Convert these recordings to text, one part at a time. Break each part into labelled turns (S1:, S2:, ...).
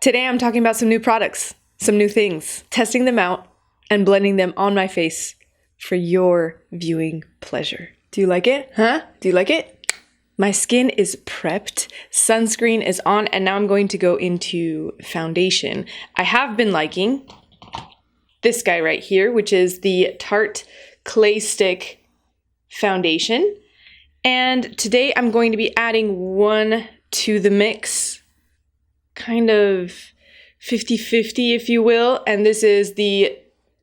S1: Today I'm talking about some new products, some new things, testing them out and blending them on my face for your viewing pleasure. Do you like it? Huh? Do you like it? My skin is prepped, sunscreen is on, and now I'm going to go into foundation. I have been liking this guy right here, which is the Tarte Clay Stick Foundation. And today I'm going to be adding one to the mix, kind of 50-50 if you will. And this is the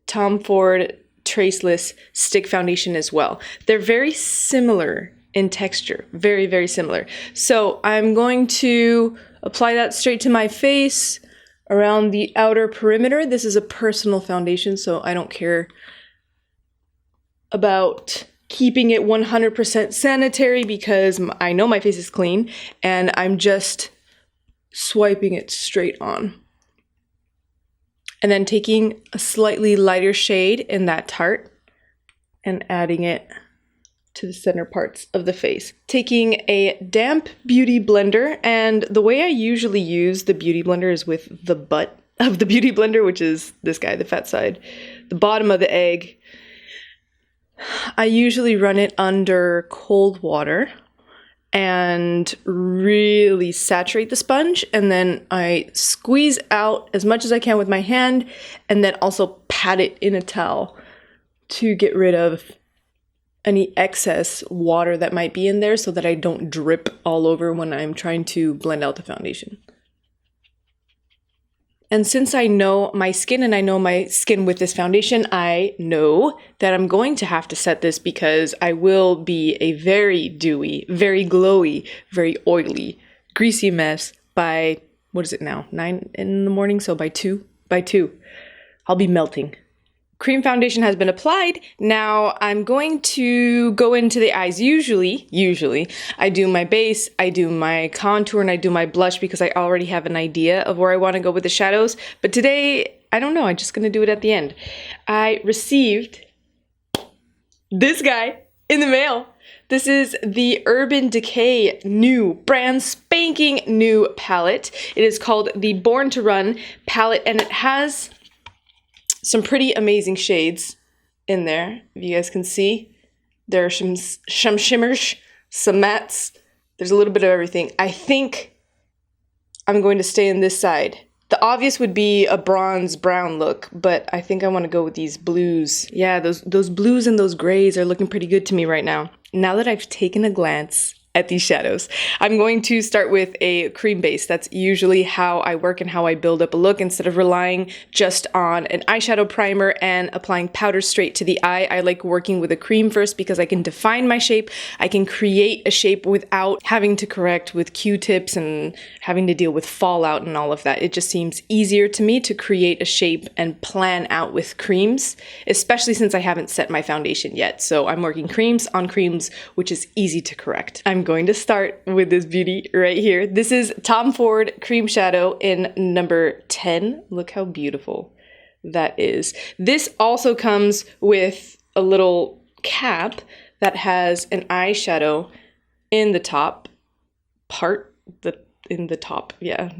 S1: Tom Ford TRACELESS Stick Foundation as well. They're very similar in texture, very, very similar. So I'm going to apply that straight to my face around the outer perimeter. This is a personal foundation, so I don't care about keeping it 100% sanitary because I know my face is clean and I'm just swiping it straight on. And then taking a slightly lighter shade in that Tarte and adding it to the center parts of the face. Taking a damp beauty blender, and the way I usually use the beauty blender is with the butt of the beauty blender, which is this guy, the fat side, the bottom of the egg. I usually run it under cold water and really saturate the sponge, and then I squeeze out as much as I can with my hand and then also pat it in a towel to get rid of any excess water that might be in there so that I don't drip all over when I'm trying to blend out the foundation. And since I know my skin and I know my skin with this foundation, I know that I'm going to have to set this because I will be a very dewy, very glowy, very oily, greasy mess by, what is it now, 9 in the morning? So by 2, I'll be melting. Cream foundation has been applied. Now I'm going to go into the eyes. Usually, I do my base, I do my contour, and I do my blush because I already have an idea of where I want to go with the shadows. But today, I don't know, I'm just going to do it at the end. I received this guy in the mail. This is the Urban Decay new, brand spanking new palette. It is called the Born to Run palette, and it has some pretty amazing shades in there. If you guys can see, there are some shimmers, some mattes. There's a little bit of everything. I think I'm going to stay in this side. The obvious would be a bronze brown look, but I think I want to go with these blues. Yeah, those blues and those grays are looking pretty good to me right now. Now that I've taken a glance at these shadows, I'm going to start with a cream base. That's usually how I work and how I build up a look. Instead of relying just on an eyeshadow primer and applying powder straight to the eye, I like working with a cream first because I can define my shape. I can create a shape without having to correct with Q-tips and having to deal with fallout and all of that. It just seems easier to me to create a shape and plan out with creams, especially since I haven't set my foundation yet. So I'm working creams on creams, which is easy to correct. I'm going to start with this beauty right here. This is Tom Ford Cream Shadow in number 10. Look how beautiful that is. This also comes with a little cap that has an eyeshadow in the top part, in the top, yeah,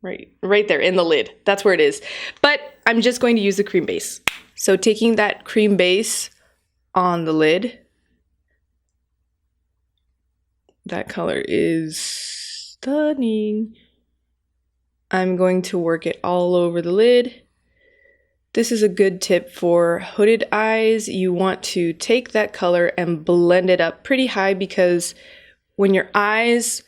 S1: right there in the lid. That's where it is. But I'm just going to use the cream base. So taking that cream base on the lid, that color is stunning. I'm going to work it all over the lid. This is a good tip for hooded eyes. You want to take that color and blend it up pretty high because when your eyes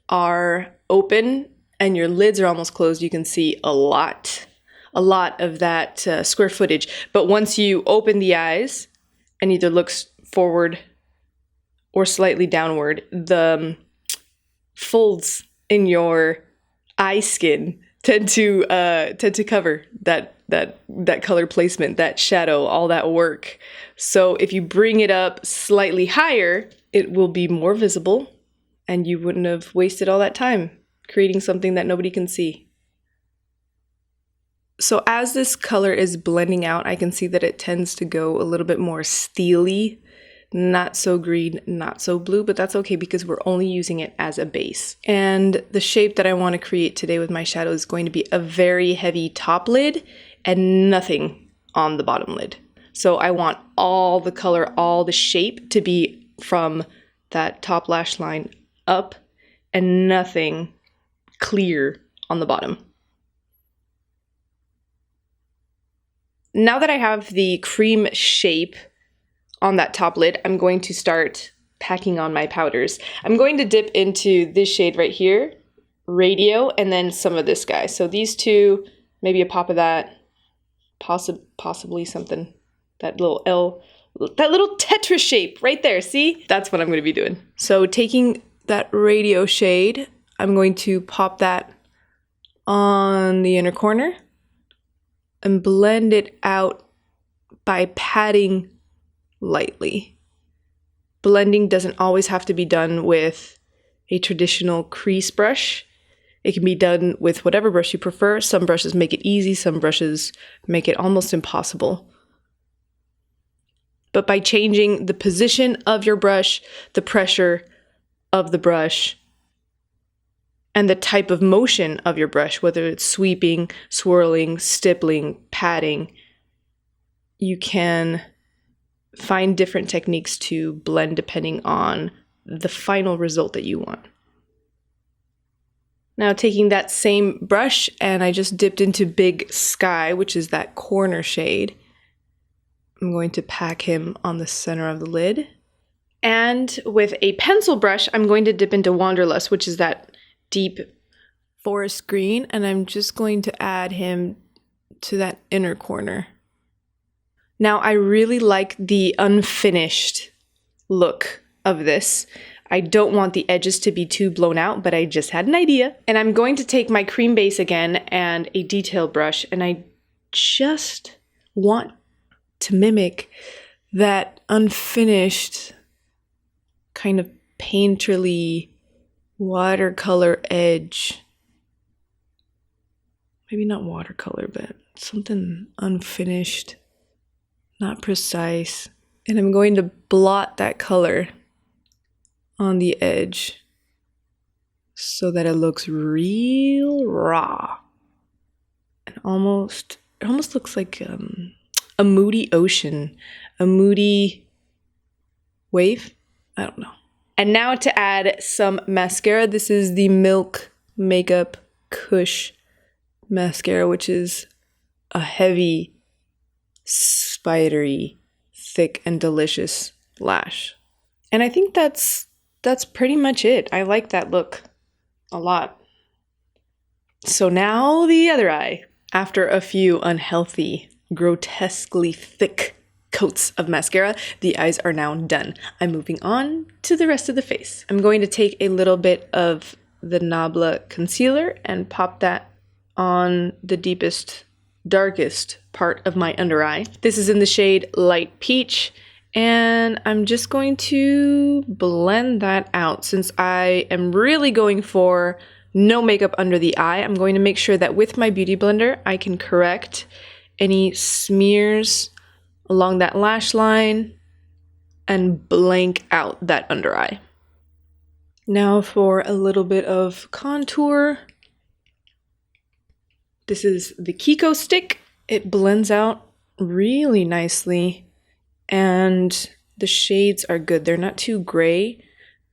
S1: are open and your lids are almost closed, you can see a lot of that square footage. But once you open the eyes and either looks forward or slightly downward, the folds in your eye skin tend to cover that color placement, that shadow, all that work. So if you bring it up slightly higher, it will be more visible and you wouldn't have wasted all that time creating something that nobody can see. So as this color is blending out, I can see that it tends to go a little bit more steely not so green, not so blue, but that's okay because we're only using it as a base. And the shape that I want to create today with my shadow is going to be a very heavy top lid and nothing on the bottom lid. So I want all the color, all the shape to be from that top lash line up and nothing clear on the bottom. Now that I have the cream shape on that top lid, I'm going to start packing on my powders. I'm going to dip into this shade right here, Radio, and then some of this guy. So these two, maybe a pop of that, possibly something, that little L, that little tetra shape right there, see? That's what I'm going to be doing. So taking that Radio shade, I'm going to pop that on the inner corner and blend it out by patting lightly. Blending doesn't always have to be done with a traditional crease brush. It can be done with whatever brush you prefer. Some brushes make it easy, some brushes make it almost impossible. But by changing the position of your brush, the pressure of the brush, and the type of motion of your brush, whether it's sweeping, swirling, stippling, patting, you can find different techniques to blend depending on the final result that you want. Now taking that same brush, and I just dipped into Big Sky, which is that corner shade. I'm going to pack him on the center of the lid. And with a pencil brush, I'm going to dip into Wanderlust, which is that deep forest green, and I'm just going to add him to that inner corner. Now I really like the unfinished look of this. I don't want the edges to be too blown out, but I just had an idea. And I'm going to take my cream base again and a detail brush, and I just want to mimic that unfinished kind of painterly watercolor edge. Maybe not watercolor, but something unfinished, not precise. And I'm going to blot that color on the edge so that it looks real raw. And it almost looks like a moody ocean, a moody wave. I don't know. And now to add some mascara. This is the Milk Makeup KUSH mascara, which is a heavy, spidery, thick, and delicious lash. And I think that's pretty much it. I like that look a lot. So now the other eye. After a few unhealthy, grotesquely thick coats of mascara, the eyes are now done. I'm moving on to the rest of the face. I'm going to take a little bit of the Nabla concealer and pop that on the deepest, darkest part of my under eye. This is in the shade Light Peach, and I'm just going to blend that out. Since I am really going for no makeup under the eye, I'm going to make sure that with my beauty blender, I can correct any smears along that lash line and blank out that under eye. Now for a little bit of contour. This is the Kiko stick. It blends out really nicely and the shades are good. They're not too gray,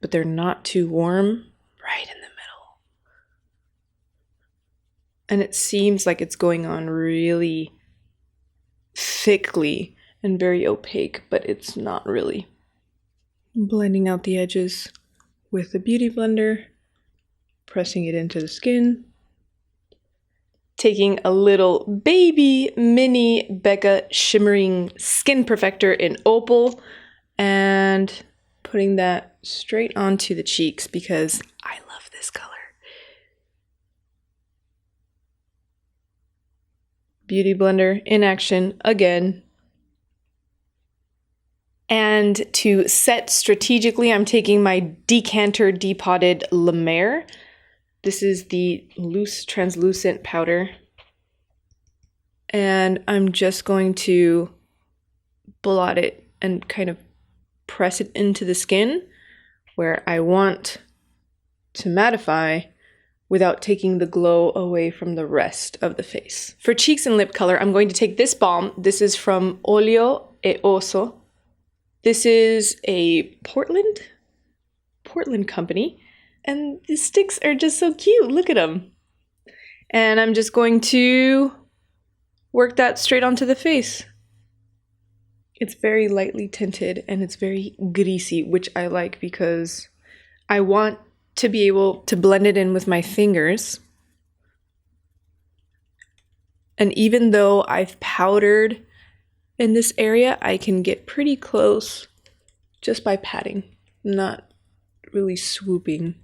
S1: but they're not too warm. Right in the middle. And it seems like it's going on really thickly and very opaque, but it's not really. Blending out the edges with the beauty blender, pressing it into the skin. Taking a little baby mini BECCA Shimmering Skin Perfector in Opal and putting that straight onto the cheeks because I love this color. Beauty blender in action again. And to set strategically, I'm taking my Decanter Depotted La Mer. This is the loose translucent powder. And I'm just going to blot it and kind of press it into the skin where I want to mattify without taking the glow away from the rest of the face. For cheeks and lip color, I'm going to take this balm. This is from OLIO e OSSO. This is a Portland company, and the sticks are just so cute. Look at them. And I'm just going to work that straight onto the face. It's very lightly tinted and it's very greasy, which I like because I want to be able to blend it in with my fingers. And even though I've powdered in this area, I can get pretty close just by patting, not really swooping.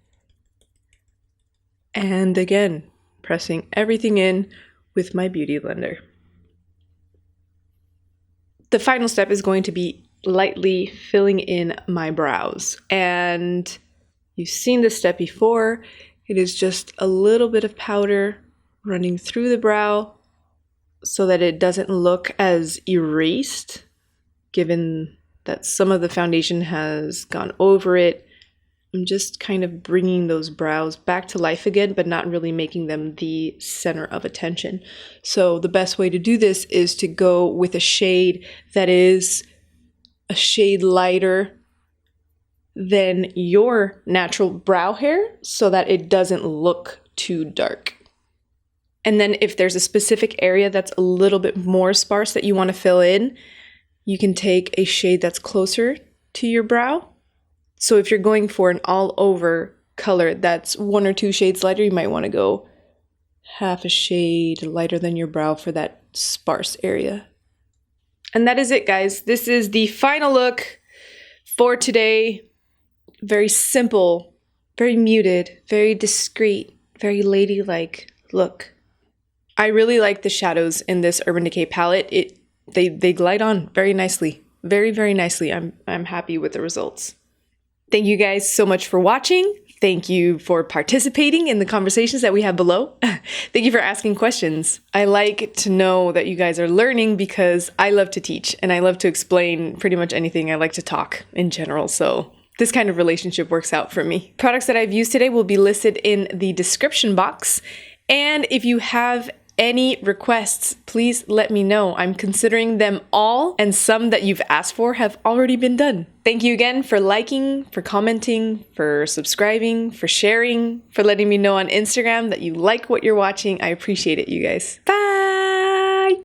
S1: And again, pressing everything in with my beauty blender. The final step is going to be lightly filling in my brows. And you've seen this step before. It is just a little bit of powder running through the brow so that it doesn't look as erased, given that some of the foundation has gone over it. I'm just kind of bringing those brows back to life again, but not really making them the center of attention. So the best way to do this is to go with a shade that is a shade lighter than your natural brow hair so that it doesn't look too dark. And then if there's a specific area that's a little bit more sparse that you want to fill in, you can take a shade that's closer to your brow. So if you're going for an all over color that's 1 or 2 shades lighter, you might want to go half a shade lighter than your brow for that sparse area. And that is it, guys. This is the final look for today. Very simple, very muted, very discreet, very ladylike look. I really like the shadows in this Urban Decay palette. They glide on very nicely. Very, very nicely. I'm happy with the results. Thank you guys so much for watching. Thank you for participating in the conversations that we have below. Thank you for asking questions. I like to know that you guys are learning because I love to teach and I love to explain pretty much anything. I like to talk in general, so this kind of relationship works out for me. Products that I've used today will be listed in the description box. And if you have any requests, please let me know. I'm considering them all, and some that you've asked for have already been done. Thank you again for liking, for commenting, for subscribing, for sharing, for letting me know on Instagram that you like what you're watching. I appreciate it, you guys. Bye!